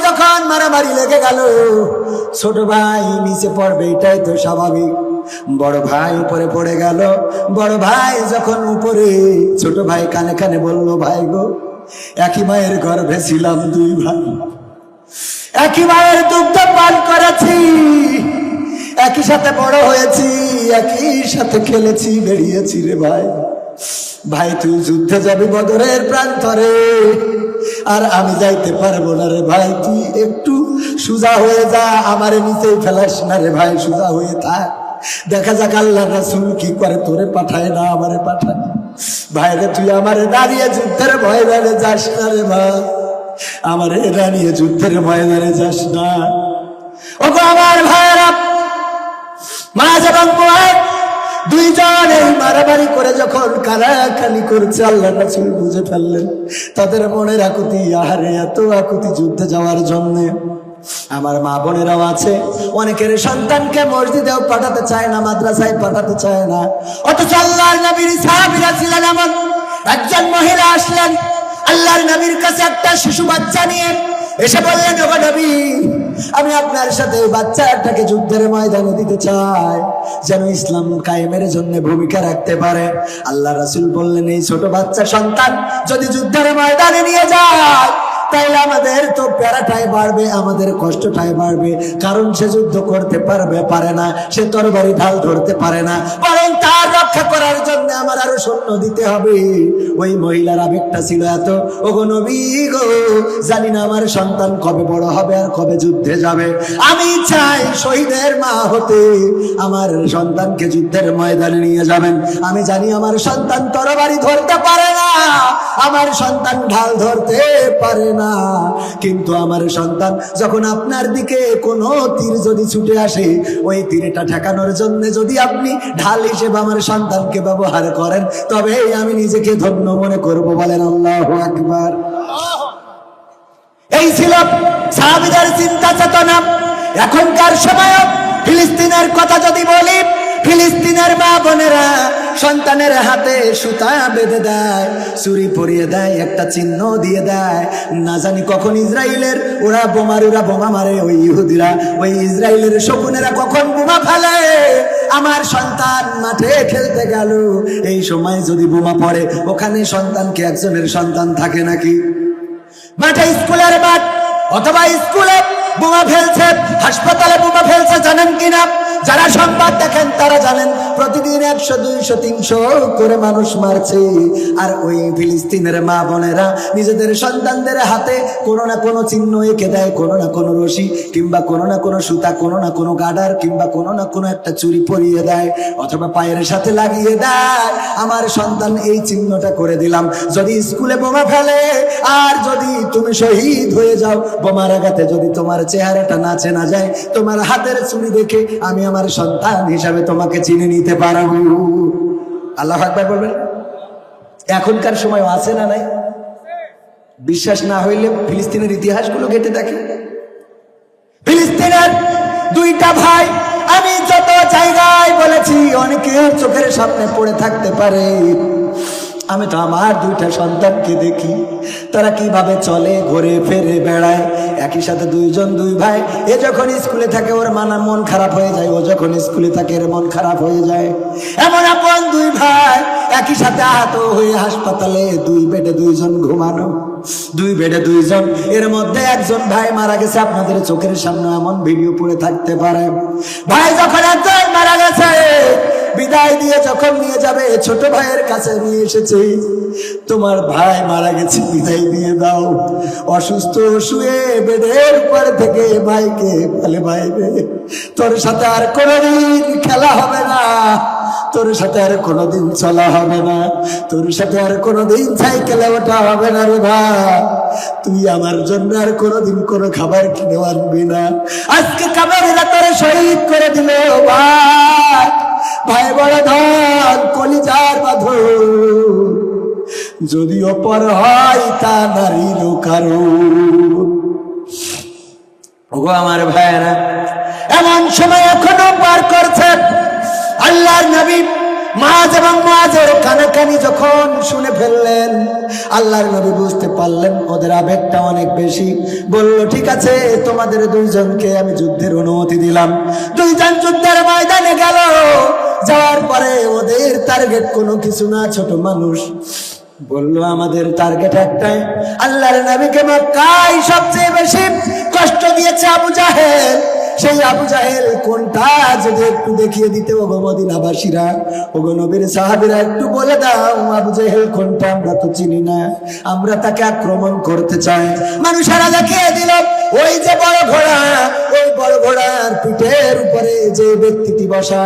যখন মারামারি লেগে গেল, ছোট ভাই নিচে পড়বে এটাই তো স্বাভাবিক। বড় ভাই উপরে পড়ে গেল। বড় ভাই যখন উপরে, ছোট ভাই কানে কানে বলল, ভাই গো, একই মায়ের গর্ভে ছিলাম, দুই ভাই একই মায়ের দুগ্ধ পান করেছি, একই সাথে বড় হয়েছি, একই সাথে খেলেছি, বেরিয়েছি রে ভাই। ভাই তুই যুদ্ধে যাবি বদরের প্রান্তরে, আর আমি যাইতে পারবো না রে ভাই, তুই একটু সোজা হয়ে যা, আমারে নিচেই ফেলাস না রে ভাই, সোজা হয়ে থাক, দেখা যাক আল্লাহ রাসূল কি করে, তোরে পাঠায় না আমারে পাঠায়। ভাইরে তুই আমারে দাঁড়িয়ে যুদ্ধের ময়দানে যাস না রে ভাই, আমারে দাঁড়িয়ে যুদ্ধের ময়দানে যাস না। ওগো আমার ভাইরা, মাঝ এবং মুআদ দুইজন এই মারামারি করে যখন কারাকানি করছে, আল্লাহ রাসূল বুঝে ফেললেন তাদের মনের আকুতি। আহারে, এত আকুতি যুদ্ধে যাওয়ার জন্য। আমার মা বোনেরাও আছে, অনেকের সন্তানকে মসজিদেও পাঠাতে চায় না, মাদ্রাসায় পাঠাতে চায় না, অথচ আল্লাহর নবীর সাহাবীরা ছিলেন এমন। একজন মহিলা আসলেন আল্লাহর নবীর কাছে একটা শিশু বাচ্চা নিয়ে, এসে বললেন, ওগো নবী, আমি আপনার সাথে বাচ্চাটাকে যুদ্ধের ময়দানে দিতে চাই, যেন ইসলাম কায়েমের জন্য ভূমিকা রাখতে পারে। আল্লাহ রাসূল বললেন, এই ছোট বাচ্চা সন্তান যদি যুদ্ধের ময়দানে নিয়ে যায়, তাইলে আমাদের তো প্যারাটাই বাড়বে, আমাদের কষ্টটাই বাড়বে, কারণ সে যুদ্ধ করতে পারে না, সে তরবারি ঢাল ধরতে পারে না, বরং তার রক্ষা করার জন্য আমার আরো সৈন্য দিতে হবে। ওই মহিলার আবেগটা ছিল এত, ওগো নবী গো, জানি না আমার সন্তান কবে বড় হবে আর কবে যুদ্ধে যাবে, আমি চাই শহীদের মা হতে আমার সন্তানকে যুদ্ধের ময়দানে নিয়ে যাবেন। আমি জানি আমার সন্তান তরবারি ধরতে পারে না, আমার সন্তান ঢাল ধরতে পারে না, কিন্তু আমার সন্তান যখন আপনার দিকে কোনো তীর যদি ছুটে আসে, ওই তীরটা ঠেকানোর জন্য যদি আপনি ঢাল হিসেবে আমার সন্তানকে ব্যবহার করেন, তবে আমি নিজেকে ধন্য মনে করব। বলেন আল্লাহু আকবার। এই ছিল সাহাবীদের চিন্তা চেতনা। এখনকার সময় ফিলিস্তিনের কথা যদি বলি, ফিলিস্তিনের মা বোনেরা সন্তানের হাতে সুতা বেঁধে দেয়, ছুরি পরিয়ে দেয়, একটা চিহ্ন দিয়ে দেয়, না জানি কখন ইসরায়েলের ওরা বোমা মারে, ওই ইহুদিরা, ওই ইসরায়েলের শকুনেরা কখন বোমা ফেলে। আমার সন্তান মাঠে খেলতে গেল, এই সময় যদি বোমা পড়ে, ওখানে সন্তানকে একজনের সন্তান থাকে নাকি? মাঠে স্কুলের মাঠ অথবা স্কুলে বোমা ফেলছে, হাসপাতালে বোমা ফেলছে, জানেন কিনা? যারা সংবাদ দেখেন তারা জানেন, প্রতিদিন 100, 200, 300 করে মানুষ মারছে। আর ওই ফিলিস্তিনের মা বোনেরা নিজেদের সন্তানদের হাতে কোনো না কোনো চিহ্ন এঁকে দেয়, কোনো না কোনো রশি কিংবা কোনো না কোনো সুতা, কোনো না কোনো গার্ডার কিংবা কোনো না কোনো একটা চুরি পরিয়ে দেয়, অথবা পায়ের সাথে লাগিয়ে দেয়, আমার সন্তান এই চিহ্নটা করে দিলাম, যদি স্কুলে বোমা ফেলে আর যদি তুমি শহীদ হয়ে যাও, বোমার আঘাতে যদি তোমার চেহারাটা না চেনা যায়, তোমার হাতের চুরি দেখে আমি আমার সন্তান হিসাবে তোমাকে চিনে নিতে পারবো। আল্লাহু আকবার বলবেন। এখনকার সময় আছে না নাই? বিশ্বাস না হইলে ফিলিস্তিনের ইতিহাসগুলো ঘেঁটে দেখে। ফিলিস্তিনের দুইটা ভাই, আমি যত জায়গায় বলেছি, অনেকের চোখের সামনে পড়ে থাকতে পারে, আমি তো আমার দুইটা সন্তানকে দেখি, তারা কিভাবে চলে, ঘুরে ফেরে বেড়ায়, একই সাথে দুই ভাই। এ যখন স্কুলে থাকে ওর মন খারাপ হয়ে যায়, ও যখন স্কুলে থাকে এর মন খারাপ হয়ে যায়। এমন আপন দুই ভাই একই সাথে আহত হয়ে হাসপাতালে, 2 বেডে 2 জন ঘুমানো, 2 বেডে 2 জন, এর মধ্যে একজন ভাই মারা গেছে। আপনাদের চোখের সামনে এমন ভিডিও পড়ে থাকতে পারে, ভাই যখন একজন মারা গেছে, বিদায় দিয়ে যখন নিয়ে যাবে, ছোট ভাইয়ের কাছে নিয়ে এসেছে, তোমার ভাই মারা গেছে, বিদায় দিয়ে দাও। অসুস্থ শুয়ে বেডের উপর থেকে ভাইকে বলে, ভাই রে, তোর সাথে আর কোনোদিন খেলা হবে না, তোর সাথে আর কোনোদিন চলা হবে না, তোর সাথে আর কোনোদিন সাইকেলে ওঠা হবে না রে ভাই, তুই আমার জন্য আর কোনোদিন কোনো খাবার কিনে আনবি না। আজকে কামেরা তোরে শহীদ করে দিল ভাই, ভাই বড় ধন, কলিজার বাঁধন, যদিও পর হয় তা নারীর কারো। ওগো আমার ভাইরা, এমন সময় এখনো পার করছে। আল্লাহর নবী মাঝ এবং মাঝের কানাকানি যখন শুনে ফেললেন, আল্লাহর নবী বুঝতে পারলেন ওদের আবেগটা অনেক বেশি। বলল, ঠিক আছে, তোমাদের দুইজনকে আমি যুদ্ধের অনুমতি দিলাম। দুইজন যুদ্ধের ময়দানে গেল। যাওয়ার পরে ওদের টার্গেট কোনো কিছু না, ছোট মানুষ। বলল, আমাদের টার্গেট একটাই, আল্লাহর নবীকে মক্কায় সবচেয়ে বেশি কষ্ট দিয়েছে আবু জাহেল। সেই আবু জাহেল কোনটা যদি একটু দেখিয়ে দিতে, ওগো মদিনাবাসীরা, ওগো নবীর সাহাবীরা, একটু বলে দাও আবু জাহেল কোনটা, আমরা তো চিনি না, আমরা তাকে আক্রমণ করতে চাই। মানুষেরা দেখিয়ে দিল ওই যে বড় ঘোড়া, ওই বড় ঘোড়ার পিঠের উপরে যে ব্যক্তিটি বসা,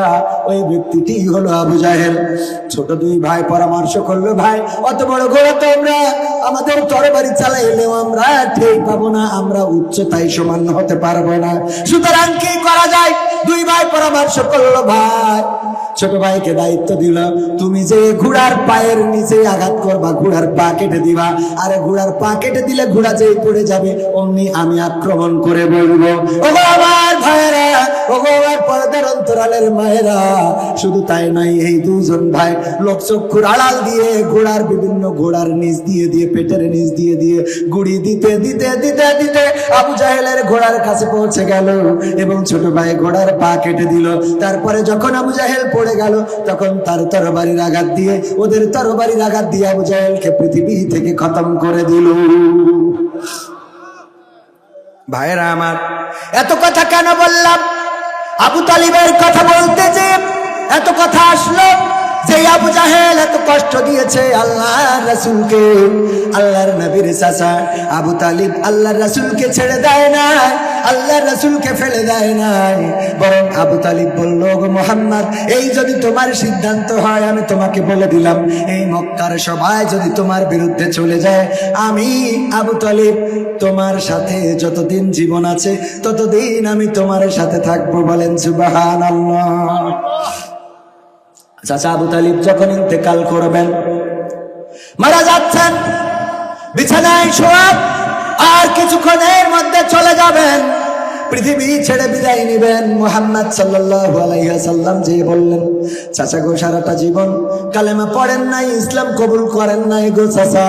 ওই ব্যক্তিটি হলো আবু জাহেল। ছোট দুই ভাই পরামর্শ করলো, ভাই অত বড় ঘোড়া তো আমরা আমাদের তরবারি চালাইলেও আমরা ঠিক পাবো না, আমরা উচ্চতায় সমান হতে পারবো না, সুতরাং কি করা যায়? দুই ভাই পরামর্শ করলো, ভাই ছোট ভাইকে দায়িত্ব দিল, তুমি যে ঘোড়ার পায়ের নিচে আঘাত করবা, ঘোড়ার পা কেটে দিবা, আর ঘোড়ার পা কেটে দিলে ঘোড়া যেই পড়ে যাবে অমনি আমি আক্রমণ করে বলবো। ওগো আমার ভাইয়েরা, ওগো আমার পর্দার অন্তরালের মায়েরা, শুধু তাই নয়, এই দুজন ভাই লোকচক্ষুর আড়াল দিয়ে ঘোড়ার বিভিন্ন ঘোড়ার নিচ দিয়ে পেটের নিচ দিয়ে গুড়ি দিতে দিতে দিতে দিতে আবু জাহেলের ঘোড়ার কাছে পৌঁছে গেল এবং ছোট ভাই ঘোড়ার পা কেটে দিল। তারপরে যখন আবু জাহেল পড়ে গেল, তখন তার তরবারির আঘাত দিয়ে, ওদের তরবারির আঘাত দিয়ে আবু জাহেলকে পৃথিবী থেকে খতম করে দিল। ভাইরা আমার, এত কথা কেন বললাম? আবু তালিবের কথা বলতে যে এত কথা আসলো, যে আবু জাহেল এত কষ্ট দিয়েছে আল্লাহর রাসূলকে, আল্লাহর নবীর চাচা আবু তালিব আল্লাহর রাসূলকে ছেড়ে দেয় না, আল্লাহর রাসূলকে ফেলে দেয় না, বরং আবু তালিব বলল, গো মুহাম্মদ, এই যদি তোমার সিদ্ধান্ত হয়, আমি তোমাকে বলে দিলাম, এই মক্কার সবাই যদি তোমার বিরুদ্ধে চলে যায়, আমি আবু তালিব তোমার সাথে যতদিন জীবন আছে ততদিন আমি তোমার সাথে থাকবো। বলেন সুবহানাল্লাহ। চাচা আবু তালিব যখন ইন্তেকাল করবেন, মারা যাচ্ছেন, বিছানায় শোয়া, আর কিছুক্ষণের মধ্যে চলে যাবেন, পৃথিবী ছেড়ে বিদায় নিবেন। মুহাম্মদ সাল্লাল্লাহু আলাইহি ওয়াসাল্লাম যে বললেন, চাচা গো, সারাটা জীবন কালেমা পড়েন নাই, ইসলাম কবুল করেন নাই গো চাচা,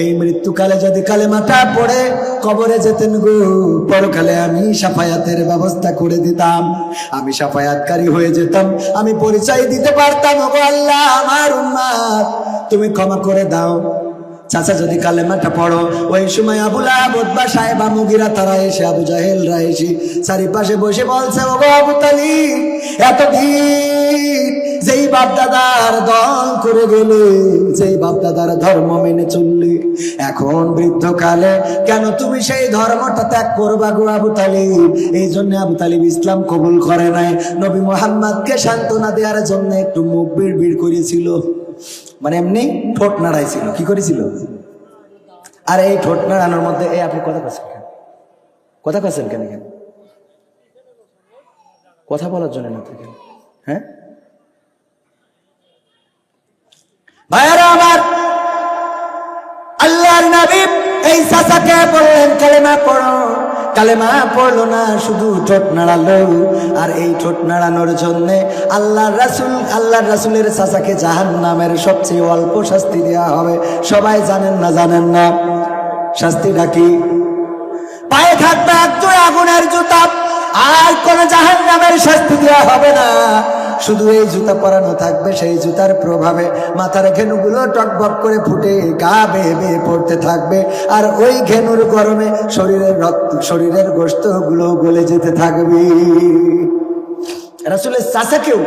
এই মৃত্যুকালে যদি কালেমাটা পড়ে কবরে যেতেন গো, পরকালে আমি শাফায়াতের ব্যবস্থা করে দিতাম, আমি শাফায়াতকারী হয়ে যেতাম, আমি পরিচয় দিতে পারতাম, ওগো আল্লাহ, আমার উম্মত তুমি ক্ষমা করে দাও। চাচা যদি কালেমাটা পড়ো, ওই সময় আবু লাহাব, উতবা, সায়েবা, মুগিরা তারা এসে, আবু জাহেলরা এসে চারিপাশে বসে বলছে, ওগো আবু তালিব, এতদিন যেই বাপদাদার দল করে গেলে, যেই বাপদাদার ধর্ম মেনে চললি, এখন বৃদ্ধকালে কেন তুমি সেই ধর্মটা ত্যাগ করবা গো আবু তালিব? এই জন্য আবু তালিব ইসলাম কবুল করে নাই। নবী মুহাম্মদকে সান্ত্বনা দেওয়ার জন্য একটু মুখ বিড় করেছিল, মানে এমনি ঠোঁট নাড়াইছিল। কি করেছিল? আর এই ঠোঁট নাড়ানোর মধ্যে, এই আপনি কথা কাছেন কেন? কথা কাছেন কেন? কেন কথা বলার জন্য না কেন? হ্যাঁ ভাইয়ারা আমার, আল্লাহর নবী এই চাচাকে বললেন কালেমা পড়ো, কালেমা পড়লো না, শুধু ঠোঁট নাড়ালো। আর এই ঠোঁট নাড়ানোর জন্যে আল্লাহর রাসূলের চাচাকে জাহান্নামের সবচেয়ে অল্প শাস্তি দেওয়া হবে। সবাই জানেন না? জানেন না? শাস্তিটা কি? পায়ে থাকবে একজোড়া আগুনের জুতা, আর কোন জাহান্নামের শাস্তি দেওয়া হবে না, শুধু এই জুতা পরানো থাকবে, সেই জুতার প্রভাবে মাথার ঘেনুগুলো টকবক করে ফুটে গা বেয়ে বেয়ে পড়তে থাকবে, আর ওই ঘেনুর গরমে শরীরের গোশতগুলো গলে যেতে থাকবে। রাসূলের চাচাকেও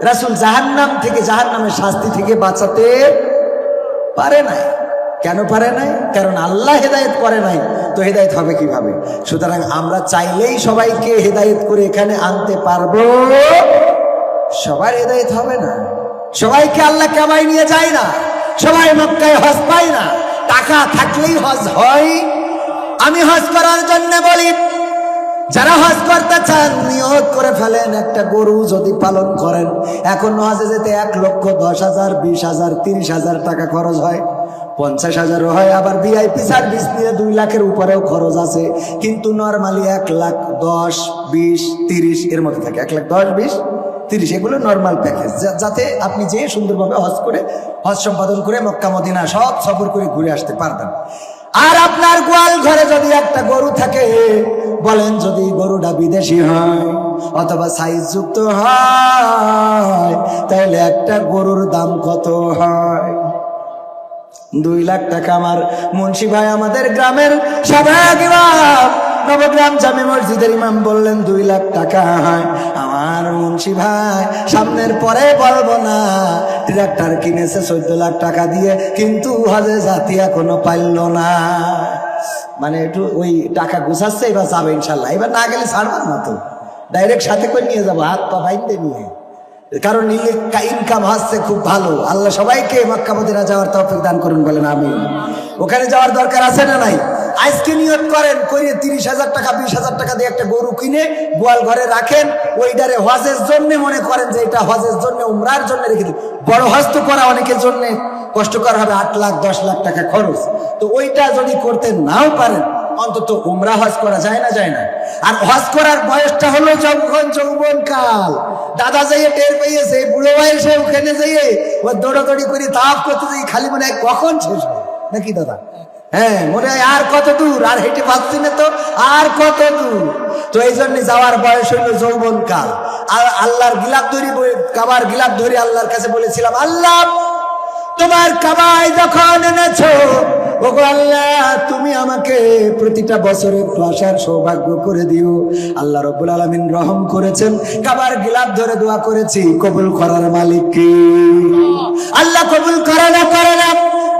রাসূল জাহান্নাম থেকে, জাহান্নামের শাস্তি থেকে বাঁচাতে পারে নাই। কেন পারে নাই? কারণ আল্লাহ হেদায়েত করে নাই, তো হেদায়েত হবে কিভাবে? সুতরাং আমরা চাইলেই সবাইকে হেদায়েত করে এখানে আনতে পারবো, সবার হেদায়েত হবে না। সবাইকে আল্লাহ কাবায় নিয়ে যায় না, সবাই মক্কায় হজ পায় না, টাকা থাকলেই হজ হয়। আমি হজ করার জন্য বলি, যারা হজ করতে চান নিয়ত করে ফেলেন, একটা গরু যদি পালন করেন, এখন হজে যেতে 1,10,000, 20,000, 30,000 টাকা খরচ হয়, 50,000 হয়, আবার ভিআইপি সার্ভিস নিয়ে 2 লাখের উপরেও খরচ আছে। কিন্তু নরমালি 1,10,000, 20,000, 30,000 এর মধ্যে থাকে, 1,10,000, 20,000, 30, এগুলো নর্মাল প্যাকেজ, যাতে আপনি যে সুন্দরভাবে হজ সম্পাদন করে মক্কা মদিনা সব সফর করে ঘুরে আসতে পারবেন। আর আপনার গোয়াল ঘরে যদি একটা গরু থাকে, বলেন যদি গরুটা বিদেশি হয় অথবা সাইজ যুক্ত হয়, তাহলে একটা গরুর দাম কত হয়? 2 লাখ টাকা। আমার মুন্সি ভাই আমাদের গ্রামের সাবেক ইমাম, নবগ্রাম জামে মসজিদের ইমাম বললেন 2 লাখ টাকা হয়। আমার মুন্সি ভাই সামনের পরে বলবো না, ট্রাক্টর কিনেছে 14 লাখ টাকা দিয়ে, কিন্তু হজে জাতি এখনো পাইল না। মানে একটু ওই টাকা গুছাচ্ছে, এবার যাবে ইনশাল্লাহ। এবার না গেলে ছাড়বার না, তো ডাইরেক্ট সাথে করে নিয়ে যাবো, হাত পা বাইন্দে নিয়ে। কারণ ইনকাম হচ্ছে খুব ভালো। আল্লাহ সবাইকে মক্কা মদিনা যাওয়ার তৌফিক দান করুন, বলেন আমিন। ওখানে যাওয়ার দরকার আছে না নাই? আজকে নিয়ত করেন, করে 30,000 টাকা 20,000 টাকা দিয়ে একটা গরু কিনে গোয়াল ঘরে রাখেন, ওইটারে হজের জন্য মনে করেন যে এটা হজের জন্য, উমরার জন্য রেখে দিন। বড় হজ তো করা অনেকের জন্য কষ্টকর হবে, 8 লাখ 10 লাখ টাকা খরচ। তো ওইটা যদি করতে নাও পারেন, অন্তত উমরা হজ করা যায় না, যায় না? আর হজ করার বয়সটা হলো যখন যৌবন কাল। দাদা যাইয়ে টের পেয়েছে, বুড়ো বয়সে ওখানে যাইয়ে ও দৌড়াদৌড়ি করে তাপ করতে যাই, খালি মনে হয় কখন শেষ হয়, নাকি দাদা? হ্যাঁ, মনে হয় আর কত দূর, আর হেঁটে পাচ্ছি না, তো আর কত দূর। তো এই জন্য যাওয়ার বয়স হইলো যৌবন কাল। আর আল্লাহর গিলাপ ধরি, কাবার গিলাপ ধরি আল্লাহর কাছে বলেছিলাম, আল্লাহ তোমার কাবায় যখন এনেছো, ওগো আল্লাহ তুমি আমাকে প্রতিটা বছরে একটু আসার সৌভাগ্য করে দিও। আল্লাহ রাব্বুল আলামিন রহম করেছেন, কাবার গিলাফ ধরে দোয়া করেছি, কবুল করার মালিক কে? আল্লাহ কবুল করে না, করে না।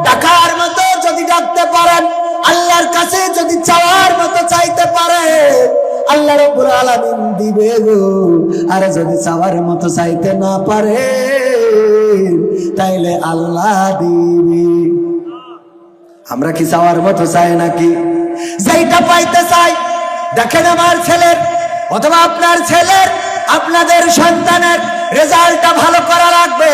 ডাকার মতো যদি ডাকতে পারেন, আল্লাহর কাছে যদি চাওয়ার মতো চাইতে পারে, আল্লাহ রাব্বুল আলামিন দিবে গো। আর যদি চাওয়ার মতো চাইতে না পারে, তাইলে আল্লাহ দিবে। আমরা কি চাওয়ার মতো চাই নাকি? যেটা পাইতে চাই, দেখেন আমার ছেলের অথবা আপনার ছেলের, আপনাদের সন্তানের রেজাল্টটা ভালো করা লাগবে।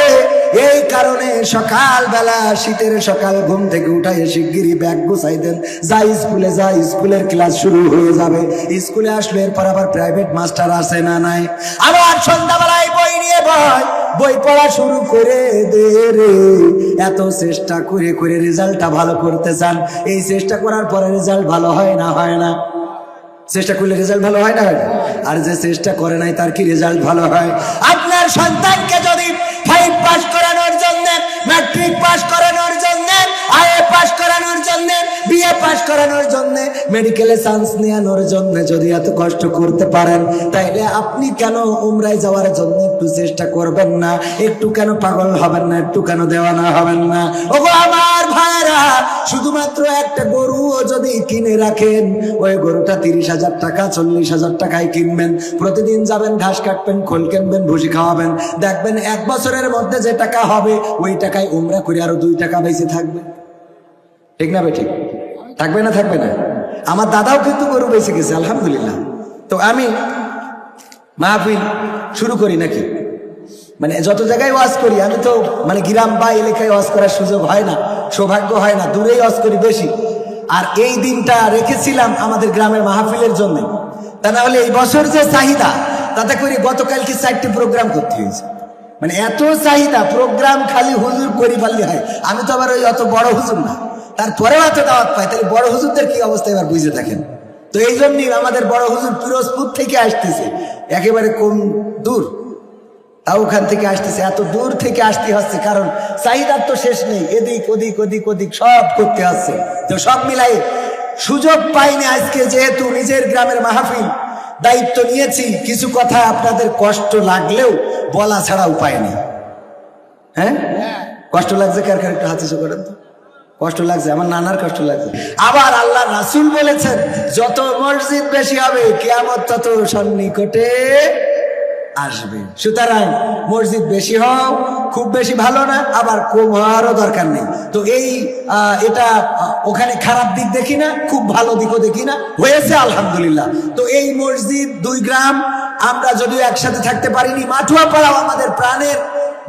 এই কারণে সকালবেলা, শীতের সকাল ঘুম থেকে উঠাই শিগগিরই ব্যাগ গুছাই দেন, যাই স্কুলে, যাই স্কুলের ক্লাস শুরু হয়ে যাবে। স্কুলে আসলে এরপর আবার প্রাইভেট মাস্টার আছে না নাই? আবার সন্ধ্যাবেলায় বই নিয়ে বই পড়া শুরু করে দে রে। এত চেষ্টা করে করে রেজাল্টটা ভালো করতে চান, এই চেষ্টা করার পরে রেজাল্ট ভালো হয় না, হয় না? চেষ্টা করলে রেজাল্ট ভালো হয় না, হয় না? আর যে চেষ্টা করে নাই তার কি রেজাল্ট ভালো হয়? আপনার সন্তানকে যদি 5 পাস করানোর জন্য, ম্যাট্রিক পাস করানোর জন্য, আইএ পাস করানোর জন্য, বিএ পাস করানোর জন্য, মেডিকেলে চান্স নেওয়ানোর জন্য যদি এত কষ্ট করতে পারেন, তাইলে আপনি কেন উমরায় যাওয়ার জন্য একটু চেষ্টা করবেন না? একটু কেন পাগল হবেন না? একটু কেন দেওয়ানা হবেন না? ওগো আমার ভাইরা, শুধুমাত্র একটা গরু যদি কিনে রাখেন, ওই গরুটা 30,000 টাকা 40,000 টাকায় কিনবেন, প্রতিদিন যাবেন, ঘাস কাটবেন, খোল কিনবেন, ভুসি খাওয়াবেন, দেখবেন 1 বছরের মধ্যে যে টাকা হবে, ওই টাকায় উমরা করে আরো 2 টাকা বেঁচে থাকবে। ঠিক না বেঠিক? থাকবে না, থাকবে না? আমার দাদাও কিন্তু গরু বেঁচে গেছে, আলহামদুলিল্লাহ। তো আমি মাহফিল শুরু করি নাকি, মানে যত জায়গায় ওয়াজ করি, আমি তো মানে গ্রাম বা এলাকায় ওয়াজ করার সুযোগ হয় না, সৌভাগ্য হয় না, দূরেই ওয়াজ করি বেশি। আর এই দিনটা রেখেছিলাম আমাদের গ্রামের মাহফিলের জন্য, তা না হলে এই বছর যে চাহিদা, তাতে করে গতকালকে 4টি প্রোগ্রাম করতে হয়েছে। মানে এত চাহিদা, প্রোগ্রাম খালি হুজুর করি পারলে হয়। আমি তো আবার ওই অত বড় হুজুর না, তারপরেও এত দাওয়াত পাই, তাহলে বড় হুজুরদের কি অবস্থা এবার বুঝে থাকেন। তো এই জন্যই আমাদের বড় হুজুর পিরোজপুর থেকে আসতেছে, একেবারে কম দূর, তাও ওখান থেকে আসতেছে, এত দূর থেকে আসতে হচ্ছে, কারণ চাহিদার তো শেষ নেই, এদিক ওদিক ওদিক ওদিক সব করতে হচ্ছে। তো সব মিলাই সুযোগ পাইনি আজকে, যেহেতু নিজের গ্রামের মাহফিল দায়িত্ব নিয়েছি, কিছু কথা আপনাদের কষ্ট লাগলেও বলা ছাড়া উপায় নেই। হ্যাঁ, কষ্ট লাগছে কার কার? একটু হাতে করেন তো। কষ্ট লাগছে, আমার নানার কষ্ট লাগছে। আবার আল্লাহ রাসূল বলেছেন, যত মসজিদ বেশি হবে, কিয়ামত তত সন্নিকটে আসবে। সুতরাং মসজিদ বেশি হও, খুব বেশি ভালো না, আবার কম হওয়ারও দরকার নেই। তো এটা ওখানে খারাপ দিক দেখি না, খুব ভালো দিকও দেখি না, হয়েছে আলহামদুলিল্লাহ। তো এই মসজিদ 2 গ্রাম আমরা যদিও একসাথে থাকতে পারিনি, মাঠুয়াপাড়াও আমাদের প্রাণের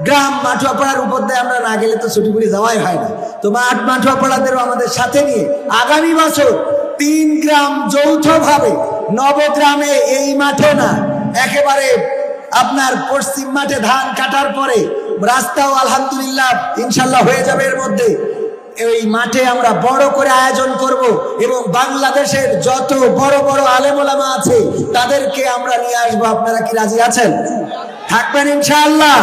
গ্রাম, মাঠুয়াপাড়ার উপর দিয়ে আমরা না গেলে তো ছুটিপুটি যাওয়াই হয় না। তো মাঠুয়াপাড়াদেরও আমাদের সাথে নিয়ে আগামী বছর 3 গ্রাম যৌথভাবে নবগ্রামে, এই মাঠে না, একেবারে আপনার পশ্চিম মাঠে ধান কাটার পরে রাস্তাও আলহামদুলিল্লাহ ইনশাল্লাহ হয়ে যাবে এর মধ্যে। এই মাঠে আমরা বড় করে আয়োজন করব এবং বাংলাদেশের যত বড় বড় আলেম ওলামা আছে তাদেরকে আমরা নিয়ে আসবো। আপনারা কি রাজি আছেন? থাকবেন ইনশাআল্লাহ?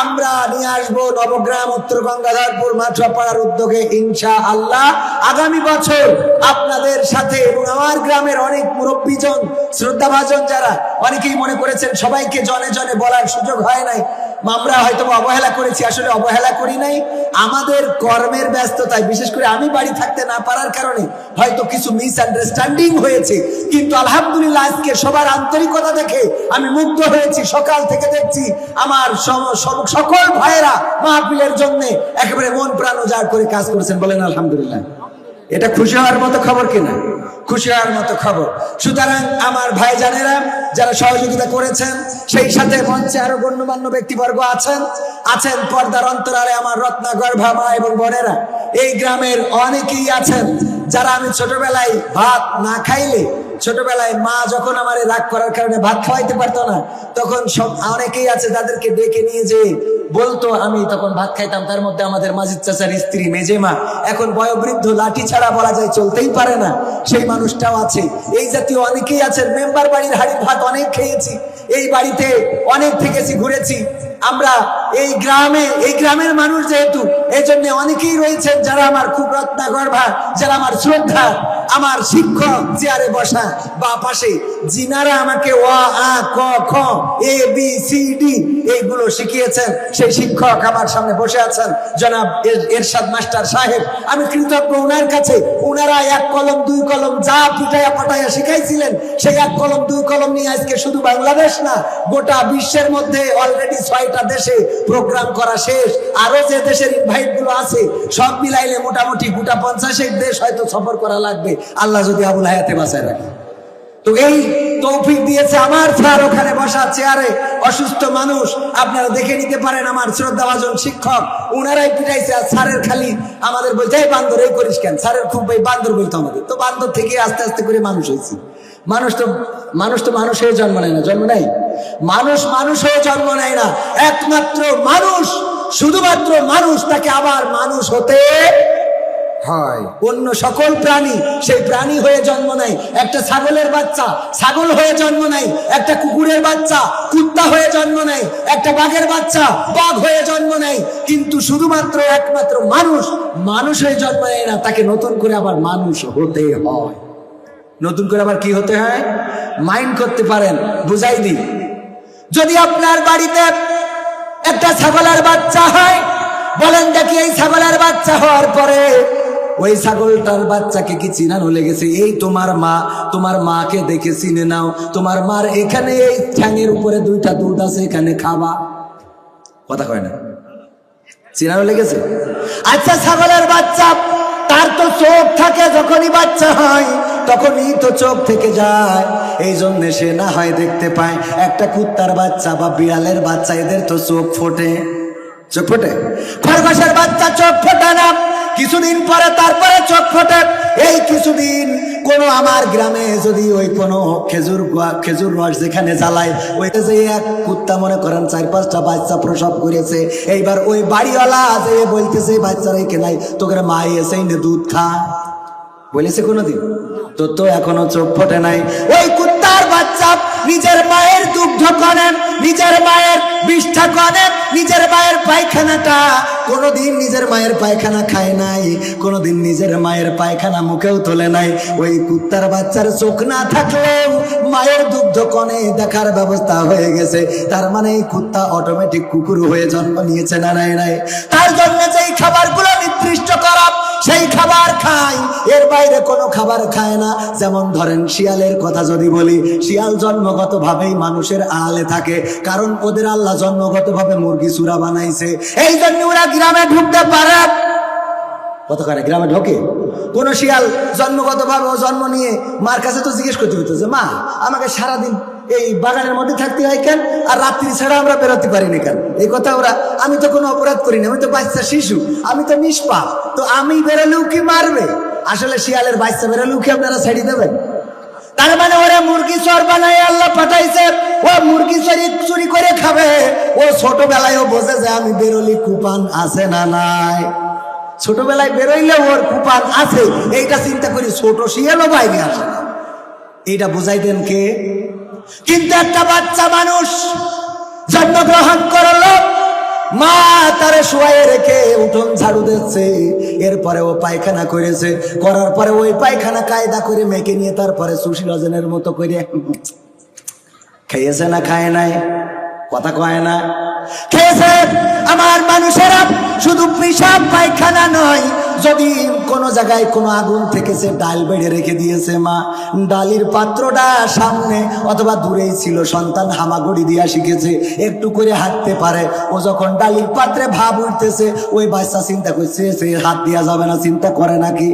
আমরা নিয়ে আসবো নবগ্রাম, উত্তর গঙ্গাধরপুর, মাঠরাপাড়ার উদ্যোগে ইনশাআল্লাহ আগামী বছর আপনাদের সাথে। এবং আমার গ্রামের অনেক মুরব্বীজন, শ্রদ্ধাভাজন যারা, অনেকেই মনে করেছেন সবাইকে জনে জনে বলার সুযোগ হয় নাই, আমরা হয়তো অবহেলা করেছি। আসলে অবহেলা করি নাই, আমাদের কর্মের ব্যস্ততায়, বিশেষ করে আমি বাড়ি থাকতে না পারার কারণে হয়তো কিছু মিসআন্ডারস্ট্যান্ডিং হয়েছে। কিন্তু আলহামদুলিল্লাহ আজকে সবার আন্তরিকতা দেখে আমি মুগ্ধ হয়েছি। সকাল থেকে দেখছি আমার সকল ভাইয়েরা মাহফিলের জন্য একেবারে মন প্রাণ উজাড় করে কাজ করেছেন। বলেন আলহামদুলিল্লাহ। এটা খুশি হওয়ার মতো খবর কিনা? খুশি হওয়ার মতো খবর। সুতরাং আমার ভাইজানেরা যারা সহযোগিতা করেছেন, সেই সাথে মঞ্চে আরো গণ্যমান্য ব্যক্তিবর্গ আছেন পর্দার অন্তরালে আমার রত্নাগর্ভা মা এবং বোনেরা, এই গ্রামের অনেকেই আছেন যারা আমি ছোটবেলায় ভাত না খাইলে, ছোটবেলায় মা যখন আমার রাগ করার কারণে ভাত খাওয়াইতে পারতো না, তখন অনেকেই আছে যাদেরকে ডেকে নিয়ে যে বলতো, আমি তখন ভাত খাইতাম। তার মধ্যে আমাদের মাজিদ চাচার স্ত্রী মেজেমা, এখন বয়োবৃদ্ধ, লাঠি ছাড়া বলা যায় চলতেই পারে না, সেই মানুষটাও আছে। এই জাতীয় অনেকেই আছেন। মেম্বার বাড়ির হাড়ির ভাত অনেক খেয়েছি, এই বাড়িতে অনেক থেকেছি, ঘুরেছি। আমরা এই গ্রামের মানুষ যেহেতু, এই জন্য অনেকেই রয়েছেন যারা আমার খুব রত্নাগর্ভা, যারা আমার শ্রদ্ধা, আমার শিক্ষক চেয়ারে বসা বা পাশে, যিনারা আমাকে অ আ ক খ এ বি সি ডি এইগুলো শিখিয়েছেন, সেই শিক্ষক আমার সামনে বসে আছেন, জনাব এরশাদ মাস্টার সাহেব। আমি কৃতজ্ঞ ওনার কাছে। ওনারা এক কলম দুই কলম যা পিটাইয়া পাটাইয়া শিখাইছিলেন, সেই এক কলম দুই কলম নিয়ে আজকে শুধু বাংলাদেশ না, গোটা বিশ্বের মধ্যে অলরেডি 6টা দেশে প্রোগ্রাম করা শেষ। আরো যে দেশের ইনভাইট গুলো আছে সব মিলাইলে মোটামুটি গোটা 50 দেশ হয়তো সফর করা লাগবে, আল্লাহ যদি আবুল হায়াতে বাঁচায় রাখে। তো এই তৌফিক দিয়েছে আমার স্যার ওখানে বসা চেয়ারে, অসুস্থ মানুষ, আপনারা দেখে নিতে পারেন। আমার শ্রদ্ধাভাজন শিক্ষক, ওনারাই পিটাইছে। আর স্যারের খালি আমাদের বলছে, এই বান্দর এই করিস কেন? স্যারের খুব এই বান্দর বলতো আমাদের। তো বান্দর থেকে আস্তে আস্তে করে মানুষ হয়েছি। মানুষ হয়ে জন্ম নেয় না, জন্ম নেয় মানুষ হয়ে জন্ম নেয় না। একমাত্র মানুষ, শুধুমাত্র মানুষ, তাকে আবার মানুষ হতে হয়। অন্য সকল প্রাণী সেই প্রাণী হয়ে জন্ম নেয়। একটা ছাগলের বাচ্চা ছাগল হয়ে জন্ম নেয়, একটা কুকুরের বাচ্চা কুত্তা হয়ে জন্ম নেয়, একটা বাঘের বাচ্চা বাঘ হয়ে জন্ম নেয়। কিন্তু শুধুমাত্র একমাত্র মানুষ হয়ে জন্ম নেয় না, তাকে নতুন করে আবার মানুষ হতে হয়। নতুন করে আবার কি হতে হয়? মাইন্ড করতে পারেন, বুঝাই দিই। যদি আপনার বাড়িতে একটা ছাগলের বাচ্চা হয়, বলেন দেখি এই ছাগলের বাচ্চা হওয়ার পরে ওই ছাগলটার বাচ্চাকে কি চিনানো লেগেছে? এই তোমার মাকে দেখে চিনে নাও, তোমার মার এখানে এই ঠ্যাঙের উপরে 2টা দুধ আছে, এখানে খাবা। কথা কয় না? চিনানো লেগেছে? আচ্ছা, ছাগলের বাচ্চা, তার তো চোখ থাকে, যখনই বাচ্চা হয় তখনই তো চোখ থেকে যায়, এই জন্য সে না হয় দেখতে পায়। একটা কুত্তার বাচ্চা বা বিড়ালের বাচ্চা, এদের তো চোখ ফোটে। খরগোশের বাচ্চা চোখ ফোটে না, কিছুদিন পরে তারপরে চোখ ফোটে। এই কিছুদিন কোন আমার গ্রামে যদি ওই কোনো খেজুর রস যেখানে জ্বালায়, ওইটা যে এক কুত্তা মনে করেন 4-5টা বাচ্চা প্রসব করেছে, এইবার ওই বাড়িওয়ালা যে বলতেছে বাচ্চা রেখে নাই, তোকে মা এসে দুধ খা বলেছে কোনোদিন? তো এখনো চোখ ফোটে নাই। ওই কুত্তার বাচ্চা নিজের মায়ের দুগ্ধ করেন, নিজের মায়ের বিষ্ঠা করেন, নিজের মায়ের পায়খানাটা কোনোদিন নিজের মায়ের পায়খানা খায় নাই, কোনোদিন নিজের মায়ের পায়খানা মুখেও তোলে নাই। ওই কুত্তার বাচ্চার চোখ না থাকলেও মায়ের দুগ্ধ কনে দেখার ব্যবস্থা হয়ে গেছে। তার মানে এই কুত্তা অটোমেটিক কুকুর হয়ে জন্ম নিয়েছে না? নাই। তার জন্য যেই খাবারগুলো নির্দিষ্ট করা, সেই খাবার খায়, এর বাইরে কোনো খাবার খায় না। যেমন ধরেন শিয়ালের কথা যদি বলি, শিয়াল জন্মগত ভাবেই মানুষের আড়ালে থাকে, কারণ ওদের আল্লাহ জন্মগত ভাবে মুরগি চূড়া বানাইছে, এই জন্য ওরা গ্রামে ঢুকতে পারে। কত করে গ্রামে ঢোকে? কোন শিয়াল জন্মগত ভাবে ও জন্ম নিয়ে মার কাছে তো জিজ্ঞেস করতে হতো যে, মা আমাকে সারাদিন এই বাগানের মধ্যে থাকতে হয় কেন, আর রাত্রি ছাড়া আমরা বেরোতে পারিনি কেন? এই কথা ওরা, আমি তো কোনো অপরাধ করিনি, আমি তো বাচ্চা শিশু, আমি তো নিষ্পাপ, তো আমি বেরোলেও কি মারবে? আসলে শিয়ালের বাচ্চা বেরোলেও কি আপনারা ছেড়ে দেবেন? তার মানে ওরা মুরগি চোর বানাই আল্লাহ পাঠাইছে, ও মুরগি চুরি করে খাবে। ও ছোটবেলায়ও বোঝে যে আমি বেরোলি কুপান আছে না নাই, ছোটবেলায় বেরোইলে ওর কুপান আছে, এইটা চিন্তা করি ছোট শিয়ালও বাইরে আসে না, এইটা বুঝাইতেন কে? কিন্তু একটা বাচ্চা মানুষ জন্মগ্রহণ করলো, মা তারে শুয়ে রেখে উঠোন ঝাড়ু দিচ্ছে, এরপরে ও পায়খানা করেছে, করার পরে ওই পায়খানা কায়দা করে মেখে নিয়ে তারপরে সুশীল অজনের মতো করে খেয়েছে না খায় নাই? কথা কয় না? খেয়েছে। আমার মানুষেরা শুধু পেশাব পায়খানা নয়, যদি কোনো জায়গায় কোনো আগুন থেকেছে, ডাল বেড়ে রেখে দিয়েছে মা, ডালির পাত্রটা সামনে অথবা দূরেই ছিল, সন্তান হামাগুড়ি দিয়া শিখেছে, একটু করে হাঁটতে পারে, ও যখন ডালির পাত্রে ভাব উঠতেছে, ওই বাচ্চা চিন্তা করছে সে হাত দিয়া যাবে না, চিন্তা করে নাকি?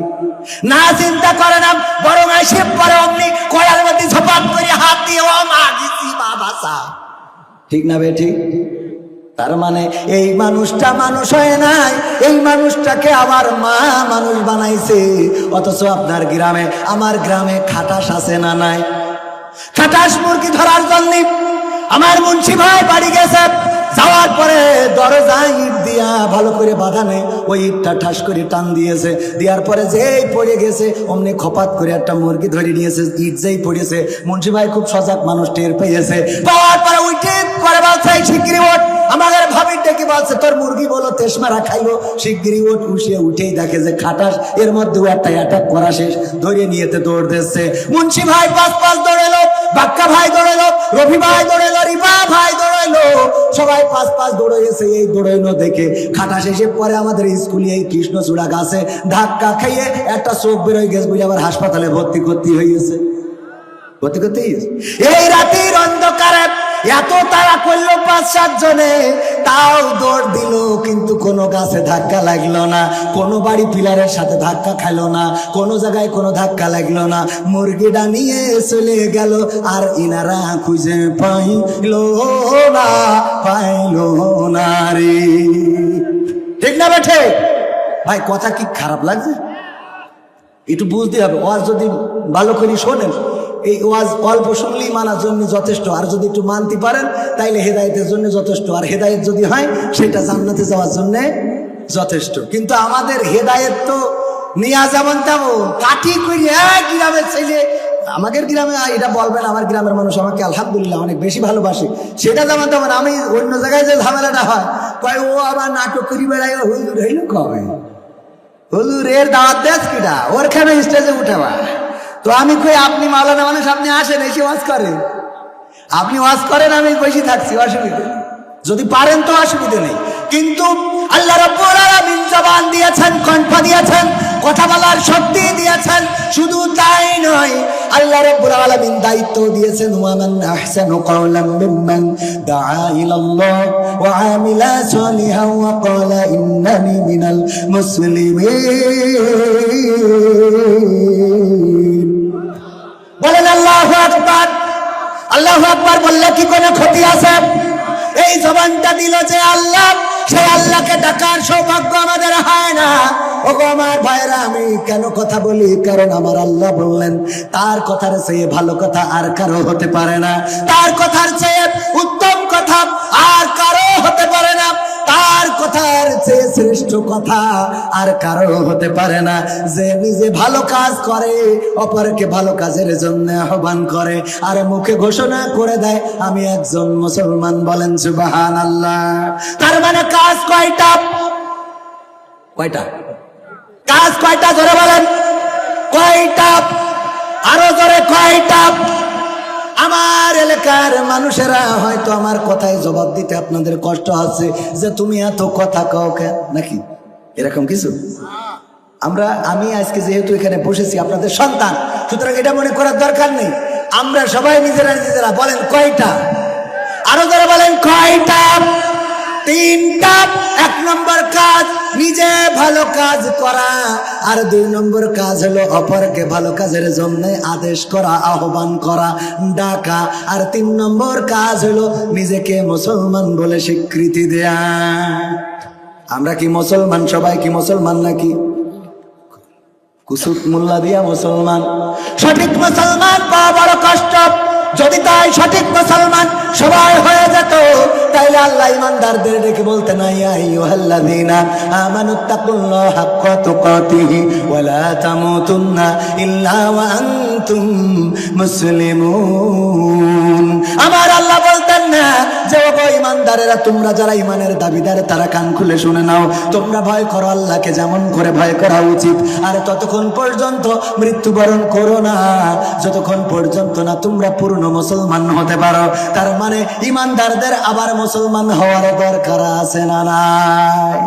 না, চিন্তা করে না, বরং এসে পরে অমনি কয়ার মধ্যে ঝপাট করে হাত দিয়ে ও মা দিছি মা বাসা। ঠিক না বে ঠিক? তার মানে এই মানুষটা মানুষ হয় নাই, এই মানুষটাকে আবার মা মানুষ বানাইছে। অথচ আপনার গ্রামে, আমার গ্রামে খাটাস আছে না নাই? খাটাস মুরগি ধরার জন্য আমার মুন্সি ভাই বাড়ি গেছে, যাওয়ার পরে দরজায় ইট দিয়া ভালো করে বাঁধা নেই, ওই ইটটা ঠাস করে টান দিয়েছে, দেওয়ার পরে যেই পড়ে গেছে অমনি খপাত করে একটা মুরগি ধরে নিয়েছে, ইট যেই পড়েছে মুন্সি ভাই খুব সজাগ মানুষ, টের পেয়েছে, পাওয়ার পরে উঠে পরে বলছে শিগগিরি ওঠ, আমাদের ভাবির ডেকে বলছে তোর মুরগি বলো তেসমারা খাইলো, শিগগিরি ওঠ। উঠেই দেখে যে খাটাস, এর মধ্যেও একটা অ্যাটাক করা শেষ, ধরে নিয়েতে দৌড় দিচ্ছে। মুন্সি ভাই পাঁচ দৌড়েলো, বাক্কা ভাই দৌড়েলো, রফি ভাই দৌড়েলো, রিপা ভাই দৌড়াইলো, সবাই পাঁচ দৌড়ে গেছে। এই দৌড়াইলো দেখে খাটাস এসে পরে আমাদের স্কুলে এই কৃষ্ণচূড়া গাছে ধাক্কা খাইয়ে একটা চোখ বেরোয় গেছে, বুঝে আবার হাসপাতালে ভর্তি করতে হয়েছে। এই রাতের অন্ধকারে এত তারা করলো 5-7 জনে, তাও দৌড় দিল, কিন্তু কোনো গাছে ধাক্কা লাগলো না, কোনো বাড়ি পিলারের সাথে ধাক্কা খাইলো না, কোনো জায়গায় কোনো ধাক্কা লাগলো না, মুরগিটা নিয়ে চলে গেল। আর ইনারা খুঁজে পাইলো না রে। ঠিক না বেঠে ভাই? কথা কি খারাপ লাগছে? একটু বুঝতে হবে। ওয়াজ যদি ভালো করে শোনেন, এই ওয়াজ অল্প শুনলেই মানার জন্য যথেষ্ট, আর যদি একটু মানতে পারেন তাইলে হেদায়েতের জন্য যথেষ্ট, আর হেদায়েত যদি হয় সেটা জান্নাতে যাওয়ার জন্য যথেষ্ট। কিন্তু আমাদের হেদায়েত তো নিয়া যেমন তেমন কাঠি করি গ্রামের ছেলে, আমাদের গ্রামে এটা বলবেন, আমার গ্রামের মানুষ আমাকে আলহামদুলিল্লাহ অনেক বেশি ভালোবাসে, সেটা যেমন তেমন। আমি অন্য জায়গায় যে ঝামেলাটা হয়, কয় ও আবার নাটক করি বেড়াই, হুজুর হইল কবে, হুজুর এর দাওয়াত দেশ কিটা, ওরখানে স্টেজে উঠাবা। তো আমি কই আপনি মাওলানা মানুষ, আপনি আসেন, এসে ওয়াজ করেন, আপনি ওয়াজ করেন, আমি বসে থাকছি, অসুবিধা যদি পারেন তো অসুবিধা নেই। কিন্তু আল্লাহ রাব্বুল আলামিন জবান দিয়েছেন, কণ্ঠ দিয়েছেন, কথা বলার শক্তি দিয়েছেন। শুধু তাই নয়, আল্লাহ রাব্বুল আলামিন দায়িত্ব দিয়েছেন, ওয়া মান আহসানু কাওলাম মিম্মান দাআ ইলাল্লাহ ওয়া আমিলা সালিহান ওয়া ক্বালা ইন্নানি মিনাল মুসলিমিন। বলেন আল্লাহু আকবার। আল্লাহু আকবার বললে কি কোনো ক্ষতি আছে? এই জবানটা দিল যে আল্লাহ, সেই আল্লাহকে ডাকার সৌভাগ্য আমাদের হয় না। ওগো আমার ভাইরা, আমি কেন কথা বলি? কারণ আমার আল্লাহ বললেন তার কথার চেয়ে ভালো কথা আর কারো হতে পারে না, তার কথার চেয়ে উত্তম কথা আর কারো হতে পারে না, তার কথার চেয়ে শ্রেষ্ঠ কথা আর কারো হতে পারে না। যে নিজে ভালো কাজ করে, অপরকে ভালো কাজের জন্য আহ্বান করে, আর মুখে ঘোষণা করে দেয় আমি একজন মুসলমান। বলেন সুবহানাল্লাহ। তার মানে কাজ কয়টা? কাজ কয়টা? জোরে বলেন কয়টা? আরো জোরে কয়টা? আমার এলাকার মানুষেরা হয়তো আমার কথায় জবাব দিতে আপনাদের কষ্ট আছে যে তুমি এত কথা কও কেন, নাকি এরকম কিছু? আমি আজকে যেহেতু এখানে বসেছি আপনাদের সন্তান, সুতরাং এটা মনে করার দরকার নেই। আমরা সবাই নিজেরা বলেন কয়টা? আরো যারা বলেন কয়টা? 3টা। 1 নম্বর কাজ নিজে ভালো কাজ করা, আর 2 নম্বর কাজ হলো অপরকে ভালো কাজের জন্য আদেশ করা, আহ্বান করা, ডাকা, আর 3 নম্বর কাজ হলো নিজেকে মুসলমান বলে স্বীকৃতি দেয়া। আমরা কি মুসলমান? সবাই কি মুসলমান নাকি? কুসুত মোল্লা দিয়া মুসলমান। সঠিক মুসলমান পাওয়া বড় কষ্ট। যদি তাই সঠিক মুসলমান সবাই হয়ে যেত, তাইলে আল্লাহ ইমানদারদের ডেকে বলতেন, ইয়া আইয়ুহাল্লাযীনা আমানুত্তাকুল্লাহা হাক্কা তুকাতিহি ওয়া লা তামুতুন্না ইল্লা ওয়া আনতুম মুসলিমুন। আমার আল্লাহ বলতেন না যে ওগো ইমানদারেরা, তোমরা যারা ইমানের দাবিদার তারা কান খুলে শুনে নাও, তোমরা ভয় করো আল্লাহকে যেমন করে ভয় করা উচিত, আর ততক্ষণ পর্যন্ত মৃত্যুবরণ করো না যতক্ষণ পর্যন্ত না তোমরা পূর্ণ মুসলমান হতে পারো। তার মানে ইমানদারদের আবার মুসলমান হওয়ার দরকার আছে না নাই?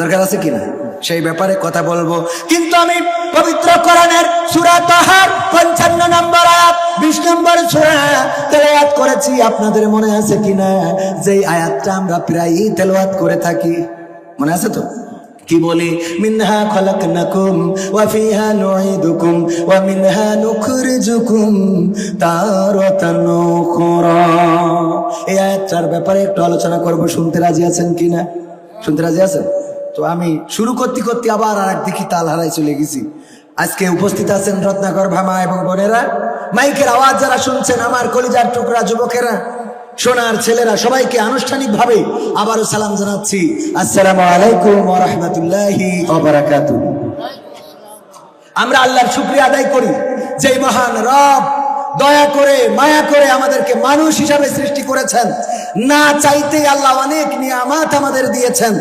দরকার আছে কিনা সেই ব্যাপারে কথা বলবো। কিন্তু আমি পবিত্র কোরআনের সূরা তাহার 55 নম্বর আয়াত 20 নম্বর সূরা তেলাওয়াত করেছি। আপনাদের মনে আছে কিনা যে আয়াতটা আমরা প্রায়ই তেলাওয়াত করে থাকি? মনে আছে তো? কি বলি? মিনহা খলাকনাকুম ওয়া ফিহা নুঈদুকুম ওয়া মিনহা নুখরিজুকুম তারাতান উখরা। এই আয়াতটার ব্যাপারে একটু আলোচনা করব। শুনতে রাজি আছেন কিনা? শুনতে রাজি আছেন? তো আমি শুরু করতে করতে আবার আর একদিকে তাল হারাই চলে গেছি। আজকে উপস্থিত আছেন রত্নাকর ভামা এবং বোনেরা, মাইকের আওয়াজ যারা শুনছেন, আমার কলিজার টুকরা যুবকেরা, সোনার ছেলেরা, সবাইকে আনুষ্ঠানিকভাবে আবারও সালাম জানাচ্ছি। আসসালামু আলাইকুম ওয়া রাহমাতুল্লাহি ওয়া বারাকাতুহু। আমরা আল্লাহর শুকরিয়া আদায় করি যে মহান রব দয়া করে মায়া করে আমাদেরকে মানুষ হিসাবে সৃষ্টি করেছেন। না চাইতেই আল্লাহ অনেক নিয়ামত আমাদের দিয়েছেন।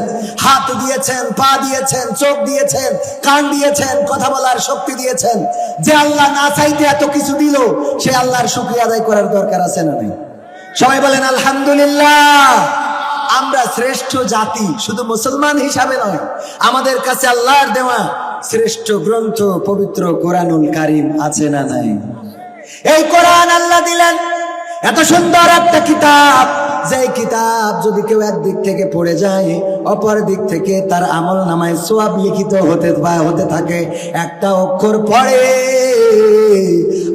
হাত দিয়েছেন, পা দিয়েছেন, চোখ দিয়েছেন, কান দিয়েছেন, কথা বলার শক্তি দিয়েছেন। যে আল্লাহ না চাইতে এত কিছু দিল, সে আল্লাহর শুকরিয়া আদায় করার দরকার আছে না নেই? সবাই বলেন আলহামদুলিল্লাহ। আমরা শ্রেষ্ঠ জাতি শুধু মুসলমান হিসাবে নয়, আমাদের কাছে আল্লাহর দেওয়া শ্রেষ্ঠ গ্রন্থ পবিত্র কোরআনুল কারীম আছে না নাই? এই কোরআন আল্লাহ দিলেন, এত সুন্দর একটা কিতাব, যে কিতাব যদি কেউ একদিক থেকে পড়ে যায়, অপর দিক থেকে তার আমল নামায় সওয়াব লিখিত হতে থাকে। একটা অক্ষর পড়ে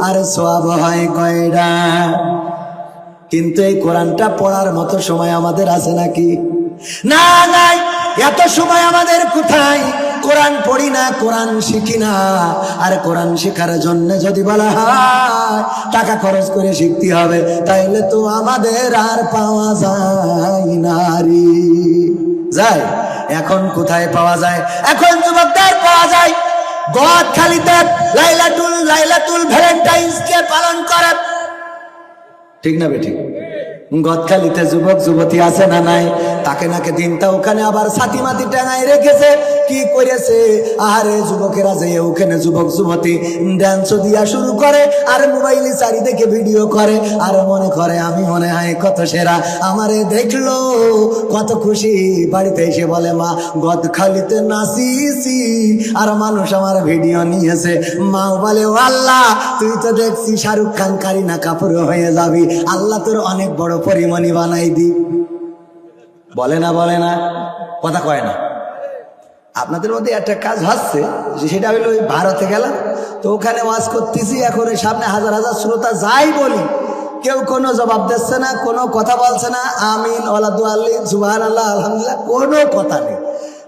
আর সওয়াব হয় কয়টা? কিন্তু এই কোরআনটা পড়ার মতো সময় আমাদের আছে নাকি? না, নাই। এত সময় আমাদের কোথায়? কোরআন পড়ি না, কোরআন শিখি না। আর কোরআন শেখার জন্য যদি বলা হয় টাকা খরচ করে শিখতে হবে, তাইলে তো আমাদের আর পাওয়া যায় না রে। যায়? এখন কোথায় পাওয়া যায়? এখন যুবকদের পাওয়া যায় গদখালিতে লাইলাতুল ভ্যালেন্টাইন্স ডে পালন করে। ঠিক না বেঠিক? গদখালিতে যুবক যুবতী আছে না নাই? তাকে নাকে দিনটা ওখানে আবার ছাতি মাতি টাঙায় রেখেছে। কি করেছে? আরে যুবকেরা যে ওখানে যুবক যুবতী ডান্স দিয়া শুরু করে, আর মোবাইলে চারিদিকে ভিডিও করে, আর মনে করে আমি মনে হয় কত সেরা, আমারে দেখলো কত খুশি। বাড়িতে এসে বলে, মা গদখালিতে নাচিছি আর মানুষ আমার ভিডিও নিয়েছে। মা বলে, ও আল্লাহ, তুই তো দেখছি শাহরুখ খান, কারিনা কাপুর হয়ে যাবি, আল্লাহ তোর অনেক বড় পরিমণি বানাই দি। বলে না? বলে না? কথা কয় না। আপনাদের মধ্যে একটা কাজ হচ্ছে, সেটা হলো ওই ভারতে গেলাম, তো ওখানে ওয়াজ করতেছি। এখন ওই সামনে হাজার হাজার শ্রোতা, যাই বলি কেউ কোনো জবাব দিচ্ছে না, কোনো কথা বলছে না। আমিন, ওয়ালাদুয়াল্লি, সুবহানাল্লাহ, আলহামদুলিল্লাহ, কোনো কথা নেই।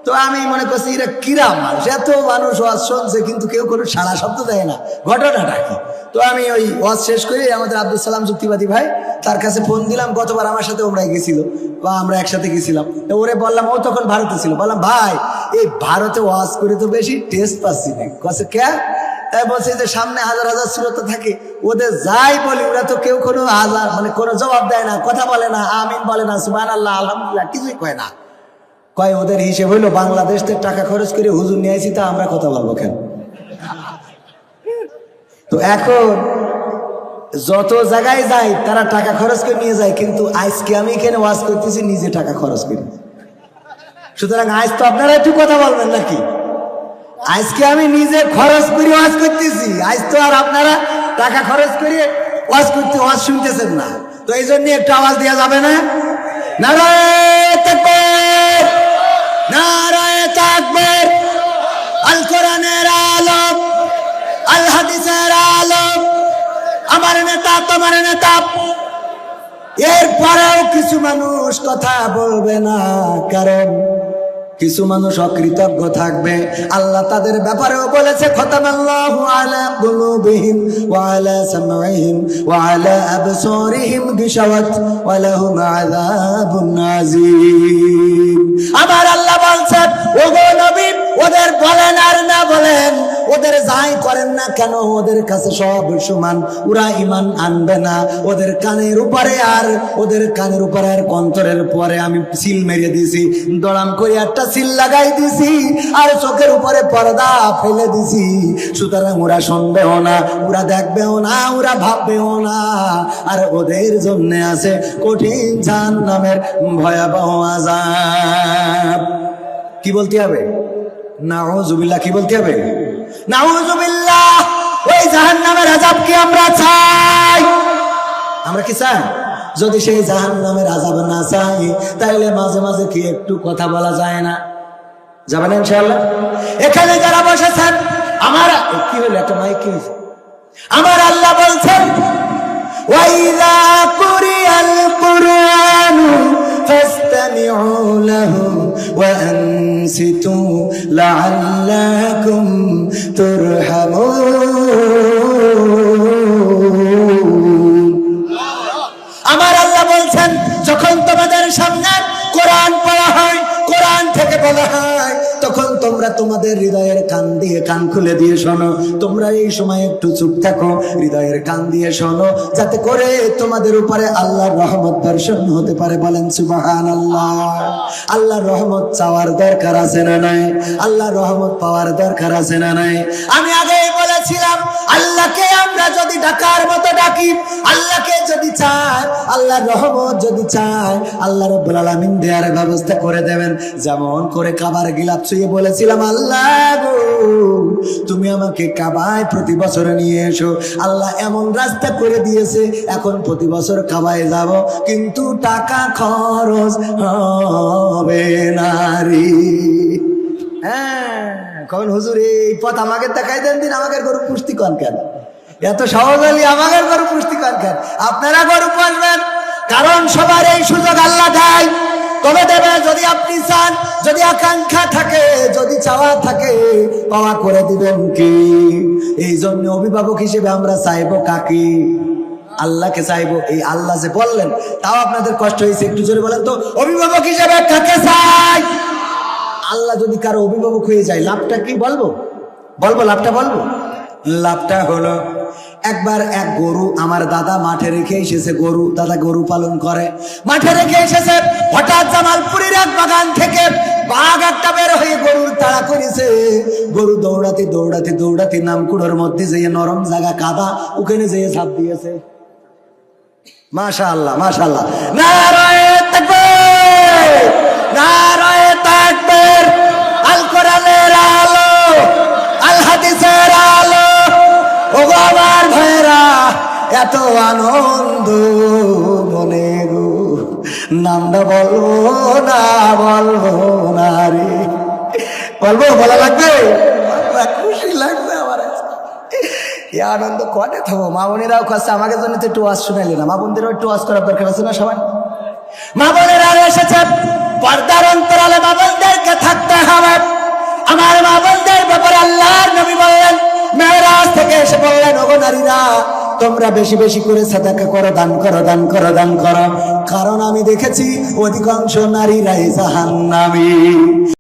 তো আমি মনে করছি এরা কিরাম মানুষ, এত মানুষ ওয়াজ শুনছে কিন্তু কেউ কোনো সারা শব্দ দেয় না, ঘটনাটা কি? তো আমি ওই ওয়াজ শেষ করে আমাদের আব্দুল সালাম যুক্তিবাদী ভাই, তার কাছে ফোন দিলাম। গতবার আমার সাথে ওমরায় গেছিল, বা আমরা একসাথে গেছিলাম। তো ওরে বললাম, ও তখন ভারতে ছিল, বললাম, ভাই এই ভারতে ওয়াজ করে তো বেশি টেস্ট পাচ্ছি না। কাছে কে? তাই বলছে যে সামনে হাজার হাজার শ্রোতা থাকে, ওদের যাই বলি ওরা তো কেউ কোনো হাজার মানে কোনো জবাব দেয় না, কথা বলে না, আমিন বলে না, সুবহানাল্লাহ, আলহামদুলিল্লাহ কিছুই কয় না। কয় ওদের হিসেব হইলো বাংলাদেশ থেকে টাকা খরচ করে হুজুর নিয়ে আসি, তা আমরা কথা বলবো কেন? তো এখন যত জায়গায় যাই তারা টাকা খরচ করে নিয়ে যায়, কিন্তু আজকে আমি এখানে ওয়াজ করতেছি নিজে টাকা খরচ করি। সুতরাং আজ তো আপনারা একটু কথা বলবেন নাকি? আজকে আমি নিজে খরচ করে ওয়াজ করতেছি, আজ তো আর আপনারা টাকা খরচ করে ওয়াজ শুনতেছেন না। তো এই জন্য একটু আওয়াজ দেওয়া যাবে না? নারায়ে তাকবীর, নারায়ে তাকবীর। আল কোরআনের আলম, আল হাদিসের আলম, আমার নেতা তোমার নেতা। এরপরেও কিছু মানুষ কথা বলবে না, কারণ কিছু মানুষ অকৃতজ্ঞ থাকবে, আল্লাহ তাদের ব্যাপারেও বলেছে খতামাল্লাহু আলা কুলুবিহিম ওয়া আলা সামঈহিম ওয়া আলা আবসারিহিম গিশাওয়াত ওয়া লাহুম আযাবুন আযীম। আমার আল্লাহ বলছেন, ওগো নবী, ওদের বলেন আর না বলেন, ওদের যাই করেন না কেন, ওদের কাছে সব সমান, ওরা ঈমান আনবে না। ওদের কানের উপরে আর অন্তরের পরে আমি সিল মেরে দিছি, দড়াম করে একটা সিল লাগাই দিছি, আর চোখের উপরে পর্দা ফেলে দিছি। সুতরাং ওরা শুনবেও না, ওরা দেখবেও না, ওরা ভাববেও না। আর ওদের জন্য আছে কঠিন জাহান্নামের ভয়াবহ আযাব। কি বলতে হবে? নাউযুবিল্লাহ। কি বলতে হবে? নাউযুবিল্লাহ। ওই জাহান্নামের আযাব কি আমরা চাই? আমরা কি চাই? যদি সেই জাহান্নামের আযাব না চাই, তাহলে মাঝে মাঝে কি একটু কথা বলা যায় না? যাবেন ইনশাআল্লাহ? এখানে যারা বসেছেন, আমার কি হলো, একটা মাইক কি হয়েছে? আমার আল্লাহ বলছেন, ওয়াইযা কুরিয়াল কুরআনু ফাসতামিউ লাহু ওয়া আনসিতু লাআল্লাকুম তুরহামুন। আমার আল্লাহ বলছেন, যখন তোমাদের সামনে কোরআন পড়া হয়, কোরআন থেকে বলা হয়, তখন তোমরা তোমাদের হৃদয়ের কান দিয়ে, কান খুলে দিয়ে শোনো। তোমরা এই সময় একটু চুপ থাকো, হৃদয়ের কান দিয়ে শোনো, যাতে করে তোমাদের উপরে আল্লাহর রহমত বর্ষণ হতে পারে। বলেন সুবহানাল্লাহ। আল্লাহর রহমত চাওয়ার দরকার আছে না নাই? আল্লাহর রহমত পাওয়ার দরকার আছে না নাই? আমি আগেই বলেছিলাম, আল্লাহকে আমরা যদি ডাকার মতো ডাকি, আল্লাহকে যদি চাই, আল্লাহর রহমত যদি চাই, আল্লাহ রাব্বুল আলামিন দেয়ার ব্যবস্থা করে দেবেন। যেমন করে কাবার গিলাফ ছুঁয়ে বলেছিলাম, আল্লাহ গো, তুমি আমাকে কাবায় প্রতি বছর নিয়ে এসো। আল্লাহ এমন রাস্তা করে দিয়েছে, এখন প্রতি বছর কাবায় যাব, কিন্তু টাকা খরচ হবে না রে। হ্যাঁ, কখন হুজুর এই পথ আমাকে দেখাই দেন দিন, আমাকে গরু পুষ্টি কন কেন? এত সহজ হলে আমাকে গরু পুষ্টি কন কেন? আপনারা গরু পুষবেন, কারণ সবার এই সুযোগ আল্লাহ দেয়। তবে দেবে যদি আপনি চান, যদি আকাঙ্ক্ষা থাকে, যদি চাওয়া থাকে, পাওয়া করে দিবেন কি? এই জন্য অভিভাবক হিসেবে আমরা চাইবো কাকে? আল্লাহকে চাইবো। এই আল্লাহ যে বললেন, তাও আপনাদের কষ্ট হয়েছে, একটু জোরে বলেন তো, অভিভাবক হিসেবে কাকে চাই? আল্লাহ যদি কারো অভিভাবক হয়ে যায়, লাভটা কি বলবো? লাভটা বলবো। লাভটা হলো, একবার এক গরু আমার দাদা মাঠে রেখে এসেছে। দাদা গরু পালন করে, মাঠে রেখে এসেছে। হঠাৎ জামালপুরের এক বাগান থেকে বাঘ একটা বের হয়ে গরুর তাড়া করেছে। গরু দৌড়াতে দৌড়াতে দৌড়াতে নামকুড়োর মধ্যে যেয়ে, নরম জায়গা কাদা, ওখানে যেয়ে ঝাঁপ দিয়েছে। মাশাআল্লাহ, মাশাআল্লাহ। নারায়ে তাকবীর, নারায়ে তাকবীর। আল কোরআনের আলো, আল হাদিসের আলো। ওগো আমার ভাইরা, এত আনন্দ মনে গো, নামটা বলবো না রে। বলা লাগবে? খুশি লাগবে আমার। এই আনন্দ কটে থাকবো। মা বোনেরাও কাছে আমাকে জন্য তো একটু ওয়াজ শুনাইলে না? মা বোনদেরও একটু ওয়াজ করার দরকার আছে না সবাই? মা বোনেরা এসেছে, পর্দার অন্তরালে মা বোনদেরকে থাকতে হবে। আমার মা বোনদের ব্যাপারে আল্লাহর নবী বললেন, মেরাজ থেকে এসে বললেন, ওগো নারীরা, তোমরা বেশি বেশি করে সাদাকা করো, দান করো, দান করো, দান করো, কারণ আমি দেখেছি অধিকাংশ নারীরাই জাহান্নামী।